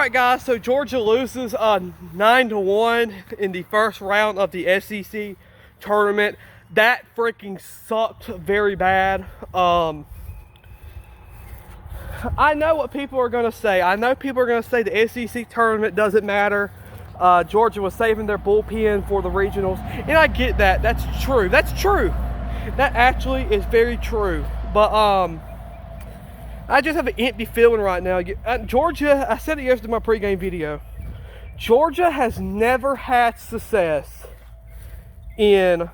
Alright guys, so Georgia loses 9-1 in the first round of the SEC tournament. That freaking sucked very bad. I know what people are going to say. I know people are going to say the SEC tournament doesn't matter. Georgia was saving their bullpen for the regionals. And I get that. That's true. That's true. That actually is very true. But I just have an empty feeling right now. Georgia, I said it yesterday in my pregame video. Georgia has never had success in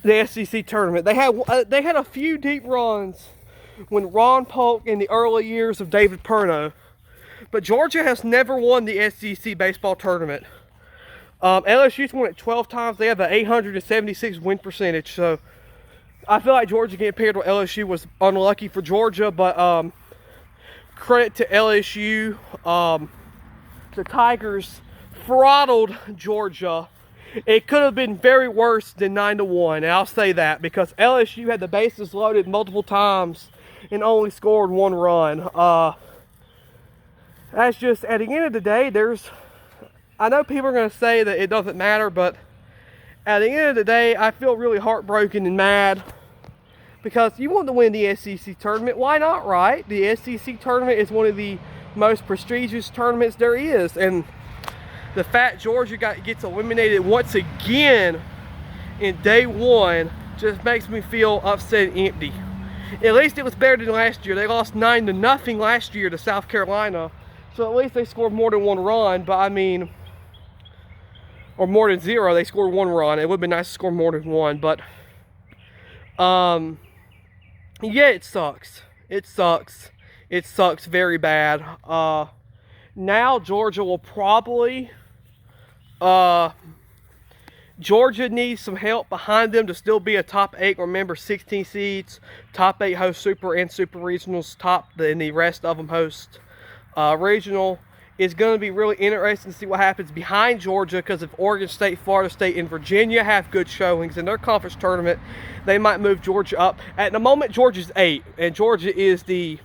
the SEC tournament. They had a few deep runs when Ron Polk in the early years of David Perno. But Georgia has never won the SEC baseball tournament. LSU's won it 12 times. They have an 876 win percentage. So I feel like Georgia getting paired with LSU was unlucky for Georgia, but credit to LSU. The Tigers throttled Georgia. It could have been very worse than 9-1, and I'll say that because LSU had the bases loaded multiple times and only scored one run. That's just, at the end of the day, I know people are going to say that it doesn't matter, but at the end of the day, I feel really heartbroken and mad because you want to win the SEC tournament. Why not, right? The SEC tournament is one of the most prestigious tournaments there is. And the fact Georgia gets eliminated once again in day one just makes me feel upset and empty. At least it was better than last year. They lost 9-0 last year to South Carolina. So at least they scored more than one run. But I mean, or more than 0, they scored one run. It would have been nice to score more than one, but yeah, it sucks. It sucks. It sucks very bad. Now Georgia will probably Georgia needs some help behind them to still be a top 8. Remember, 16 seeds, top 8 host Super and Super Regionals, and the rest of them host regional. It's going to be really interesting to see what happens behind Georgia, because if Oregon State, Florida State, and Virginia have good showings in their conference tournament, they might move Georgia up. At the moment, Georgia's 8, and Georgia is the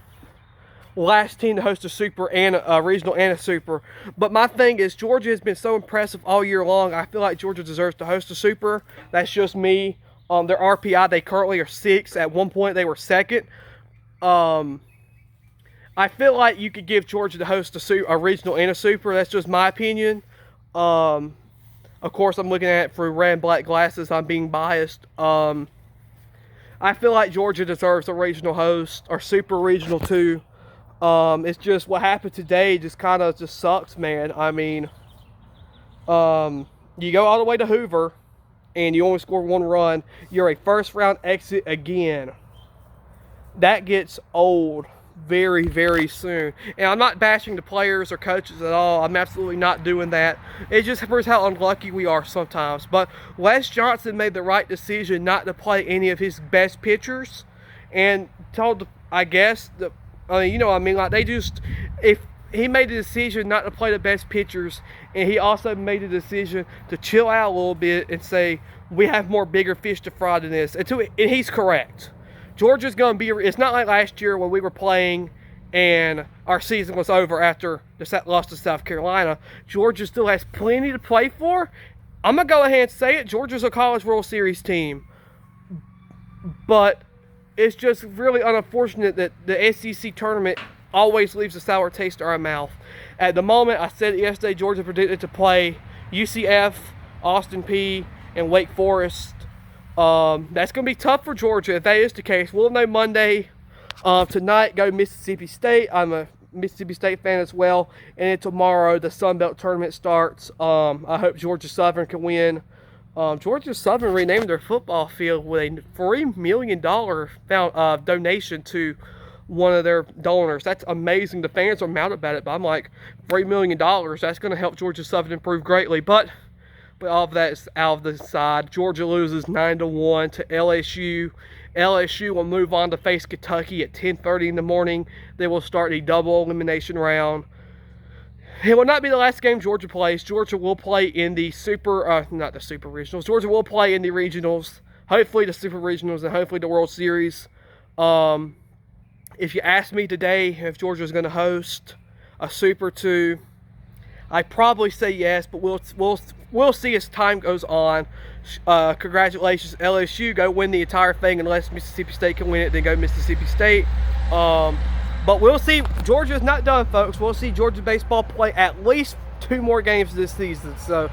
last team to host a Super and a regional and a Super. But my thing is, Georgia has been so impressive all year long. I feel like Georgia deserves to host a Super. That's just me. Their RPI, they currently are 6. At one point, they were 2nd. I feel like you could give Georgia to host a regional and a Super. That's just my opinion. Of course, I'm looking at it through red and black glasses. I'm being biased. I feel like Georgia deserves a regional host or Super Regional too. It's just what happened today just kind of just sucks, man. I mean, you go all the way to Hoover and you only score one run. You're a first round exit again. That gets old very, very soon. And I'm not bashing the players or coaches at all. I'm absolutely not doing that. It just proves how unlucky we are sometimes. But Les Johnson made the right decision not to play any of his best pitchers, and told, I guess, like they just, if he made the decision not to play the best pitchers, and he also made the decision to chill out a little bit and say, we have more bigger fish to fry than this. And he's correct. Georgia's going to be, it's not like last year when we were playing and our season was over after the loss to South Carolina. Georgia still has plenty to play for. I'm going to go ahead and say it. Georgia's a College World Series team. But it's just really unfortunate that the SEC tournament always leaves a sour taste in our mouth. At the moment, I said it yesterday, Georgia predicted to play UCF, Austin Peay, and Wake Forest. That's going to be tough for Georgia if that is the case. We'll know Monday. Tonight, go to Mississippi State. I'm a Mississippi State fan as well. And then tomorrow, the Sun Belt tournament starts. I hope Georgia Southern can win. Georgia Southern renamed their football field with a $3 million donation to one of their donors. That's amazing. The fans are mad about it, but I'm like, $3 million, that's going to help Georgia Southern improve greatly. But all of that is out of the side. Georgia loses 9-1 to LSU. LSU will move on to face Kentucky at 10:30 in the morning. They will start a double elimination round. It will not be the last game Georgia plays. Georgia will play in the not the Super Regionals. Georgia will play in the Regionals. Hopefully the Super Regionals and hopefully the World Series. If you ask me today if Georgia is going to host, a Super 2? I probably say yes, but we'll see as time goes on. Congratulations, LSU. Go win the entire thing. Unless Mississippi State can win it, then go Mississippi State. But we'll see. Georgia's not done, folks. We'll see Georgia baseball play at least 2 more games this season. So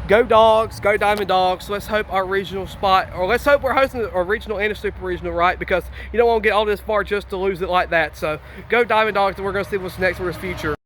go Dogs, go Diamond Dogs. Let's hope our regional spot, or let's hope we're hosting a regional and a super regional, right? Because you don't want to get all this far just to lose it like that. So go Diamond Dogs, and we're going to see what's next for his future.